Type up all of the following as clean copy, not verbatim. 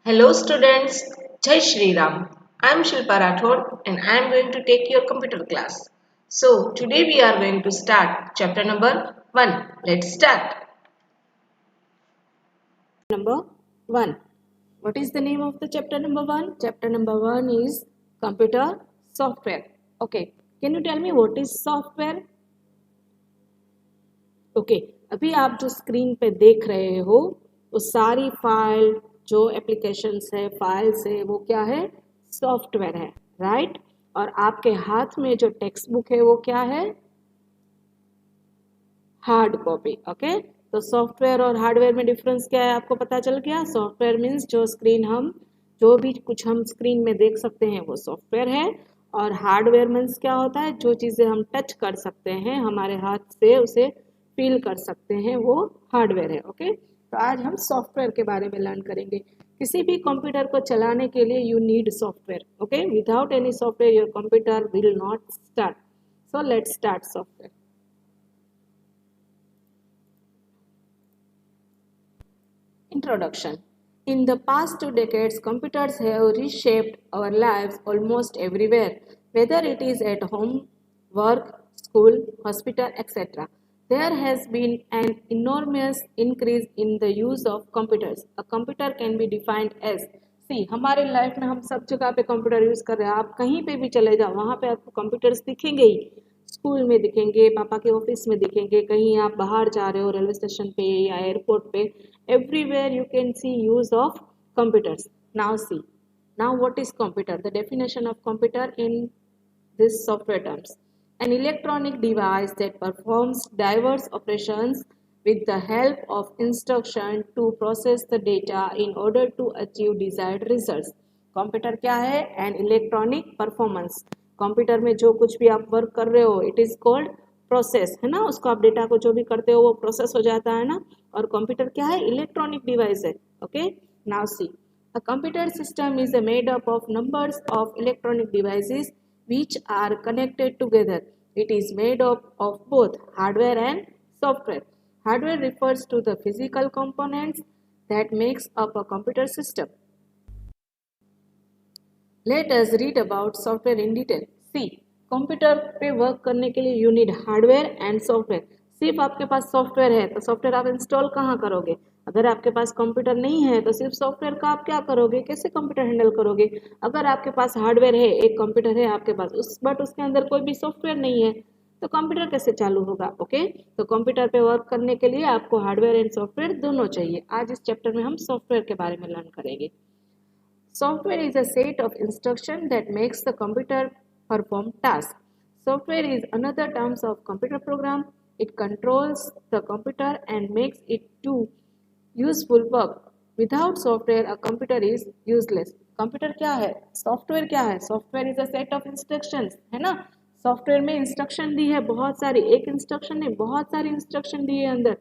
Hello students, Jai Shri Ram. I am Shilpa Rathod and I am going to take your computer class. So today we are going to start chapter number 1. Let's start. Number 1. What is the name of the chapter number 1? Chapter number 1 is computer software. Okay, can you tell me what is software? Okay, अभी आप जो screen पे देख रहे हो वो सारी file जो एप्लीकेशंस है फाइल्स है वो क्या है सॉफ्टवेयर है राइट और आपके हाथ में जो टेक्स्ट बुक है वो क्या है हार्ड कॉपी ओके तो सॉफ्टवेयर और हार्डवेयर में डिफरेंस क्या है आपको पता चल गया सॉफ्टवेयर मीन्स जो भी कुछ हम स्क्रीन में देख सकते हैं वो सॉफ्टवेयर है और हार्डवेयर मीन्स क्या होता है जो चीज़ें हम टच कर सकते हैं हमारे हाथ से उसे फील कर सकते हैं वो हार्डवेयर है ओके तो आज हम सॉफ्टवेयर के बारे में लर्न करेंगे किसी भी कंप्यूटर को चलाने के लिए you need software okay without any software your computer will not start so let's start software Introduction. In the past 2 decades, computers have reshaped our lives almost everywhere, whether it is at home, work, school, hospital, etc. There has been an enormous increase in the use of computers. A computer can be defined as हमारे life में हम सब जगह पे computer use कर रहे हैं आप कहीं पे भी चले जाओ वहाँ पे आपको कंप्यूटर्स दिखेंगे ही स्कूल में दिखेंगे पापा के ऑफिस में दिखेंगे कहीं आप बाहर जा रहे हो रेलवे स्टेशन पे या एयरपोर्ट पे everywhere you can see use of computers now what is computer the definition of computer in this software terms an electronic device that performs diverse operations with the help of instruction to process the data in order to achieve desired results computer क्या है an electronic performance computer में जो कुछ भी आप work कर रहे हो इट इज कॉल्ड प्रोसेस है ना उसको आप डेटा को जो भी करते हो वो प्रोसेस हो जाता है ना और कंप्यूटर क्या है इलेक्ट्रॉनिक डिवाइस है okay now see a computer system is made up of numbers of electronic devices which are connected together it is made up of both hardware and software hardware refers to the physical components that makes up a computer system let us read about software in detail see computer पे work करने के लिए you need hardware and software सिर्फ आपके पास software है तो software आप install कहाँ करोगे अगर आपके पास कंप्यूटर नहीं है तो सिर्फ सॉफ्टवेयर का आप क्या करोगे कैसे कंप्यूटर हैंडल करोगे अगर आपके पास हार्डवेयर है एक कंप्यूटर है आपके पास बट उसके अंदर कोई भी सॉफ्टवेयर नहीं है तो कंप्यूटर कैसे चालू होगा ओके तो कंप्यूटर पे वर्क करने के लिए आपको हार्डवेयर एंड सॉफ्टवेयर दोनों चाहिए आज इस चैप्टर में हम सॉफ्टवेयर के बारे में लर्न करेंगे Software is a set of instructions that makes the computer perform tasks. Software is another term of computer program. It controls the computer and makes it do useful work. Without software, a computer is useless. Computer क्या है? Software क्या है? Software is a set of instructions, है ना? Software में instruction दी है बहुत सारी एक instruction नहीं बहुत सारी instruction दी है अंदर.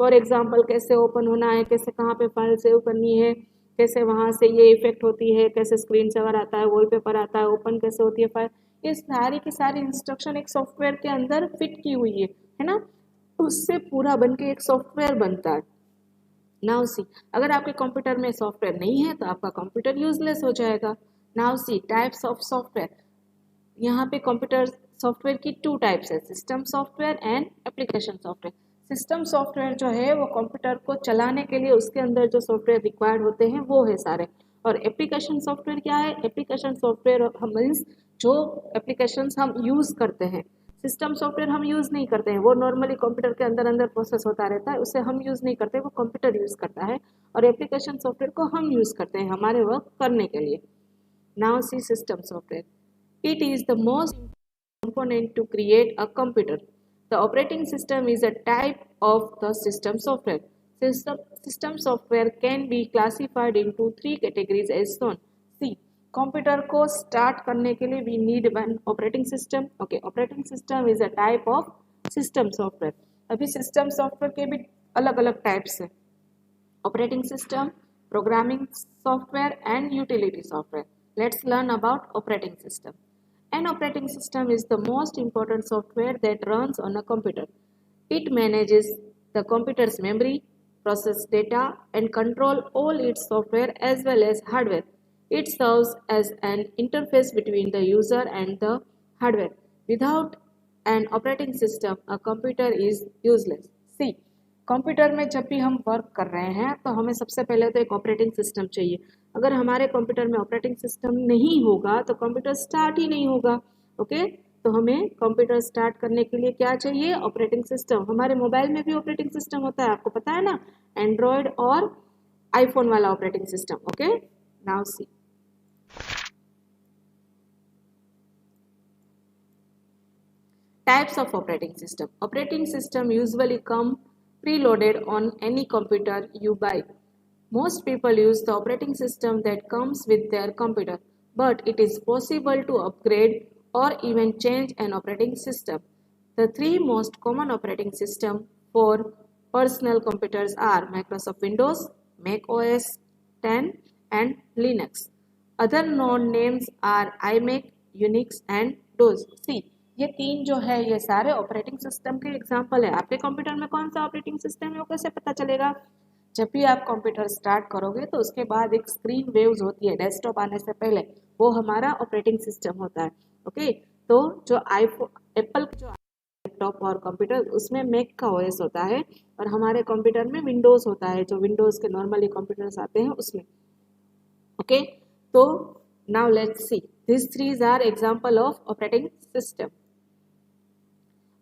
For example कैसे open होना है कैसे कहाँ पे फाइल सेव करनी है कैसे वहाँ से ये इफेक्ट होती है कैसे स्क्रीन सेवर आता है वॉलपेपर आता है ओपन कैसे होती है फाइल ये सारी की सारी इंस्ट्रक्शन एक सॉफ्टवेयर के अंदर फिट की हुई है ना उससे पूरा बन के एक सॉफ्टवेयर बनता है नाउ सी अगर आपके कंप्यूटर में सॉफ्टवेयर नहीं है तो आपका कंप्यूटर यूजलेस हो जाएगा now see types of software यहाँ पे कंप्यूटर सॉफ्टवेयर की 2 टाइप्स है system software and application software system software जो है वो कंप्यूटर को चलाने के लिए उसके अंदर जो सॉफ्टवेयर रिक्वायर्ड होते हैं वो है सारे और एप्लीकेशन सॉफ्टवेयर क्या है एप्लीकेशन सॉफ्टवेयर मीन्स जो एप्लीकेशंस हम यूज़ करते हैं सिस्टम सॉफ्टवेयर हम यूज़ नहीं करते हैं वो नॉर्मली कंप्यूटर के अंदर अंदर प्रोसेस होता रहता है उसे हम यूज़ नहीं करते वो कंप्यूटर यूज़ करता है और एप्लीकेशन सॉफ्टवेयर को हम यूज़ करते हैं हमारे वर्क करने के लिए now see system software it is the most component to create a computer. The operating system is a type of the system software. System software can be classified into 3 categories as shown. See, computer को start करने के लिए we need one operating system okay operating system is a type of system software अभी system software के भी अलग अलग types हैं operating system programming software and utility software let's learn about operating system An operating system is the most important software that runs on a computer. It manages the computer's memory, process data, and control all its software as well as hardware. It serves as an interface between the user and the hardware. Without an operating system, a computer is useless. See, computer में जब भी हम work कर रहे हैं तो हमें सबसे पहले तो एक ऑपरेटिंग सिस्टम चाहिए. अगर हमारे कंप्यूटर में ऑपरेटिंग सिस्टम नहीं होगा तो कंप्यूटर स्टार्ट ही नहीं होगा. ओके, तो हमें कंप्यूटर स्टार्ट करने के लिए क्या चाहिए? Operating system. हमारे मोबाइल में भी ऑपरेटिंग सिस्टम होता है, आपको पता है ना, एंड्रॉयड और आईफोन वाला operating system. Okay, now C, types of operating system. Operating system usually come preloaded on any computer you buy. Most people use the operating system that comes with their computer, but it is possible to upgrade or even change an operating system. The three most common operating systems for personal computers are Microsoft Windows, Mac OS X, and Linux. Other known names are iMac, Unix, and DOS. See, ये तीन जो है ये सारे operating system के example है. आपके computer में कौन सा ऑपरेटिंग सिस्टम है वो कैसे पता चलेगा? जब भी आप कंप्यूटर स्टार्ट करोगे तो उसके बाद एक स्क्रीन वेव्स होती है डेस्कटॉप आने से पहले, वो हमारा ऑपरेटिंग सिस्टम होता है. ओके, तो जो आईफोन, एप्पल के जो लैपटॉप और कंप्यूटर, उसमें मैक का ओएस होता है और हमारे कंप्यूटर में विंडोज होता है, जो विंडोज के नॉर्मली कंप्यूटर्स आते हैं उसमें. ओके, तो now let's see, this threes are example of operating system.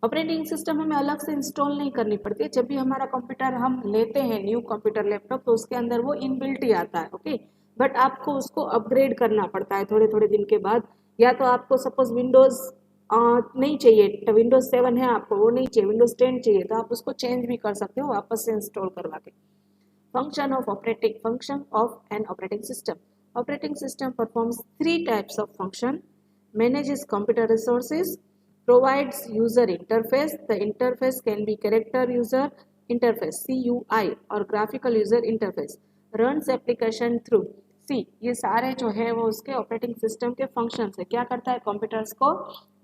Operating system हमें अलग से इंस्टॉल नहीं करनी पड़ती है. जब भी हमारा कंप्यूटर हम लेते हैं, न्यू कंप्यूटर लैपटॉप, तो उसके अंदर वो इनबिल्ट ही आता है. ओके, बट आपको उसको अपग्रेड करना पड़ता है थोड़े थोड़े दिन के बाद. या तो आपको सपोज विंडोज नहीं चाहिए, तो विंडोज 7 है आपको, वो नहीं चाहिए, विंडोज 10 चाहिए, तो आप उसको चेंज भी कर सकते हो वापस से इंस्टॉल करवा के. Function of an operating system. Operating system performs 3 types of function. Manages computer resources, provides user interface. The interface can be character user interface CUI or graphical user interface. Runs application through. See, ये सारे जो है वो उसके operating system के function है. क्या करता है? कंप्यूटर्स को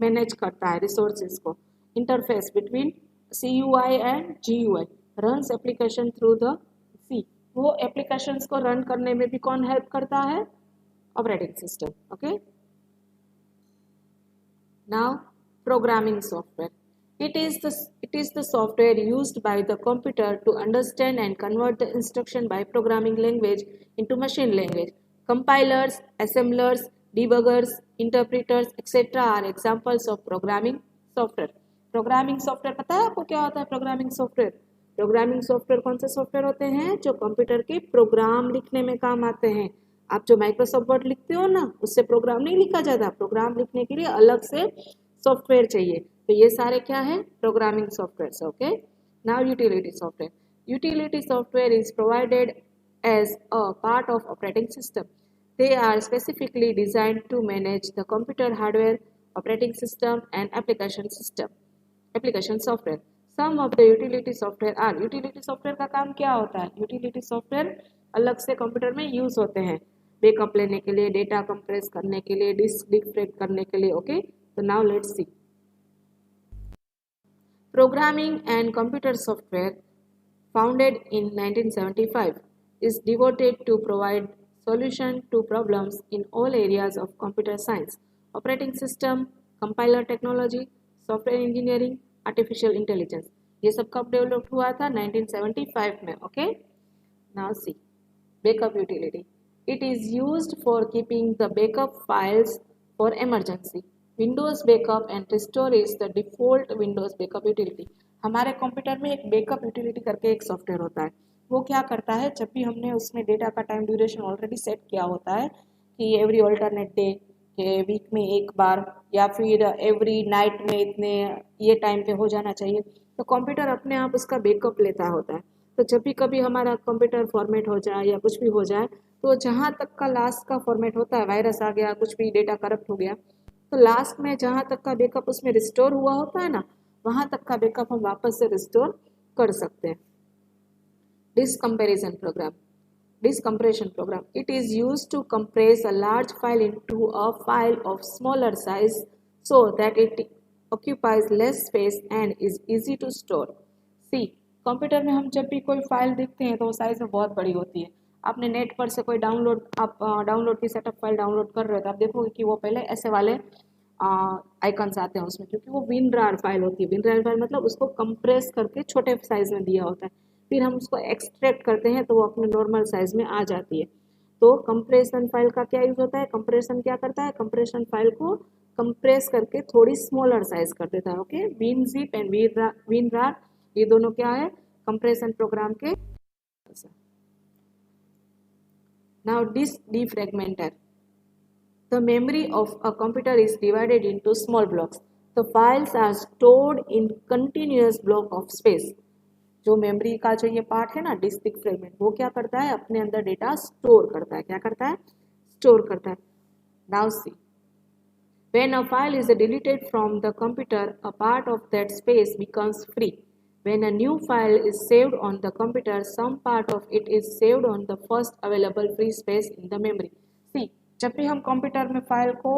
मैनेज करता है, रिसोर्सेज को. Interface between CUI and GUI. Runs application through the C. वो एप्लीकेशंस को रन करने में भी कौन हेल्प करता है? Operating system. Okay, now programming software. It is the software used by the computer to understand and convert the instruction by programming language into machine language. Compilers, assemblers, debuggers, interpreters, etc. are examples of programming software. Programming software पता है आपको क्या होता है? Programming software. Programming software कौन से software होते हैं? जो कंप्यूटर के प्रोग्राम लिखने में काम आते हैं. आप जो माइक्रोसॉफ्ट वर्ड लिखते हो ना, उससे प्रोग्राम नहीं लिखा जाता. प्रोग्राम लिखने के लिए अलग से सॉफ्टवेयर चाहिए. तो ये सारे क्या है? Programming software. Okay, now utility software. Utility software is provided as a part of operating system. They are specifically designed to manage the computer hardware, operating system and application software. Some of the utility software are. Utility software का काम क्या होता है? Utility software अलग से computer में use होते हैं, बैकअप लेने के लिए, डेटा कंप्रेस करने के लिए, डिस्क डिक्टेट करने के लिए. Okay, so now let's see. Programming and computer software, founded in 1975, is devoted to provide solution to problems in all areas of computer science: operating system, compiler technology, software engineering, artificial intelligence. ये सब कब develop हुआ था? 1975 में. Okay, now see, backup utility. It is used for keeping the backup files for emergency. Windows backup and restore is the default Windows backup utility. हमारे computer में एक backup utility करके एक सॉफ्टवेयर होता है. वो क्या करता है? जब भी हमने उसमें डेटा का टाइम ड्यूरेशन ऑलरेडी सेट किया होता है कि एवरी ऑल्टरनेट डे, वीक में एक बार, या फिर एवरी नाइट में इतने ये टाइम पे हो जाना चाहिए, तो कंप्यूटर अपने आप उसका बैकअप लेता होता है. तो जब भी कभी हमारा कंप्यूटर फॉर्मेट हो जाए या कुछ भी हो जाए, तो जहाँ तक का लास्ट का फॉर्मेट होता है, वायरस आ गया, कुछ भी डेटा करप्ट हो गया, तो लास्ट में जहाँ तक का बैकअप उसमें रिस्टोर हुआ होता है ना, वहाँ तक का बैकअप हम वापस से रिस्टोर कर सकते हैं. डिस्कम्पैरिजन program, decompression program. It is used to compress a large file into a file of smaller size so that it occupies less space and is easy to store. See, computer में हम जब भी कोई file देखते हैं तो वो size में बहुत बड़ी होती है। आपने नेट पर से कोई डाउनलोड की सेटअप फाइल डाउनलोड कर रहे हो तो आप देखोगे कि वो पहले ऐसे वाले आइकन्स आते हैं उसमें, क्योंकि वो WinRAR फाइल होती है। WinRAR फाइल मतलब उसको कंप्रेस करके छोटे साइज़ में दिया होता है, फिर हम उसको एक्सट्रैक्ट करते हैं तो वो अपने नॉर्मल साइज़ में आ जाती है। तो कंप्रेशन फाइल का क्या यूज़ होता है, कंप्रेशन क्या करता है, कंप्रेशन फाइल को कंप्रेस करके थोड़ी स्मॉलर साइज कर देता है। ओके, WinZip एंड WinRAR ये दोनों क्या है, कंप्रेशन प्रोग्राम के। Now disk defragmenter, the memory of a computer is divided into small blocks. The files are stored in continuous block of space. जो मेमोरी का जो ये पार्ट है ना डिस्क फ्रेगमेंट, वो क्या करता है, अपने अंदर डेटा स्टोर करता है। क्या करता है, स्टोर करता है। Now see, when a file is deleted from the computer, a part of that space becomes free. When a new file is saved on the computer, some part of it is saved on the first available free space in the memory. See, जब भी हम computer में file को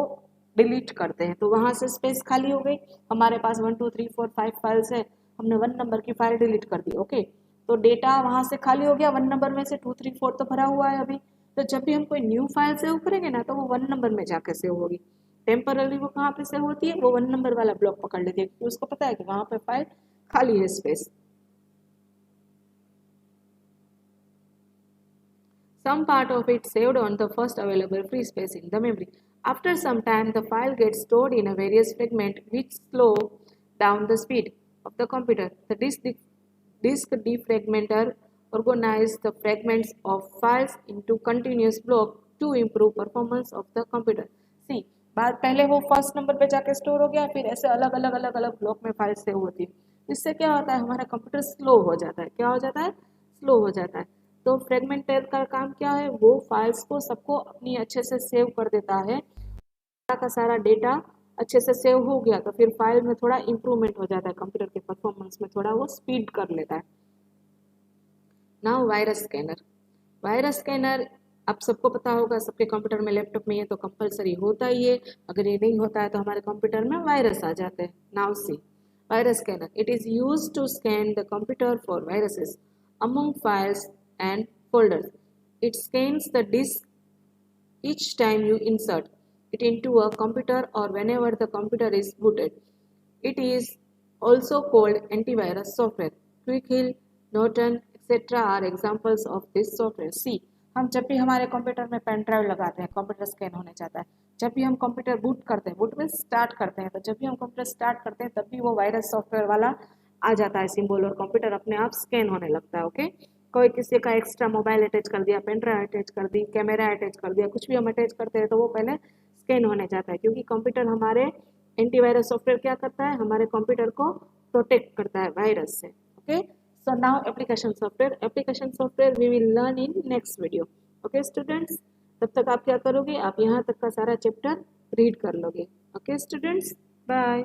delete करते हैं तो वहां से स्पेस खाली हो गई। हमारे पास 1 2 3 4 5 फाइल्स है, हमने 1 नंबर की फाइल डिलीट कर दी। ओके, तो डेटा वहां से खाली हो गया, 1 नंबर में से 2 3 4 तो भरा हुआ है अभी। तो जब भी हम कोई न्यू फाइल सेव करेंगे ना तो वो 1 नंबर में जाकर सेव होगी। टेम्परली वो कहाँ पे सेव होती है, वो 1 नंबर वाला ब्लॉक पकड़ लेती है, क्योंकि उसको पता है कि वहां पे फाइल खाली है space. Some part of it saved on the first available free space in the memory. After some time, the file gets stored in a various fragment which slow down the speed of the computer. The disk defragmenter organizes the fragments of files into continuous block to improve performance of the computer. See, बात पहले वो first number पे जाके store हो गया, फिर ऐसे अलग अलग अलग अलग ब्लॉक में फाइल सेव होती है। इससे क्या होता है, हमारा कंप्यूटर स्लो हो जाता है। क्या हो जाता है, स्लो हो जाता है। तो फ्रेगमेंटर का काम क्या है, वो फाइल्स को सबको अपनी अच्छे से सेव कर देता है। सारा का सारा डेटा अच्छे से सेव हो गया तो फिर फाइल में थोड़ा इंप्रूवमेंट हो जाता है, कंप्यूटर के परफॉर्मेंस में थोड़ा वो स्पीड कर लेता है। Now virus scanner. Virus scanner आप सबको पता होगा, सबके कंप्यूटर में लैपटॉप में ये तो कंपलसरी होता ही है। अगर ये नहीं होता है तो हमारे कंप्यूटर में वायरस आ जाते हैं। Now see, virus scanner, it is used to scan the computer for viruses among files and folders. It scans the disk each time you insert it into a computer or whenever the computer is booted. It is also called antivirus software. Quick Hill, Norton, etc. are examples of this software. See, हम जब भी हमारे computer में pen drive लगाते हैं, computer scan होने जाता है। जब भी हम कंप्यूटर बूट करते हैं, बूट में स्टार्ट करते हैं, तो जब भी हम कंप्यूटर स्टार्ट करते हैं तब भी वो वायरस सॉफ्टवेयर वाला आ जाता है सिंबल और कंप्यूटर अपने आप स्कैन होने लगता है। ओके, कोई किसी का एक्स्ट्रा मोबाइल अटैच कर दिया, पेन ड्राइव अटैच कर दी, कैमरा अटैच कर दिया, कुछ भी हम अटैच करते हैं तो वो पहले स्कैन होने जाता है, क्योंकि कंप्यूटर हमारे एंटीवायरस सॉफ्टवेयर क्या करता है, हमारे कंप्यूटर को प्रोटेक्ट करता है वायरस से। Okay, so now application software we will learn in next video. Okay students, तब तक आप क्या करोगे, आप यहाँ तक का सारा चैप्टर रीड कर लोगे। Okay students, bye.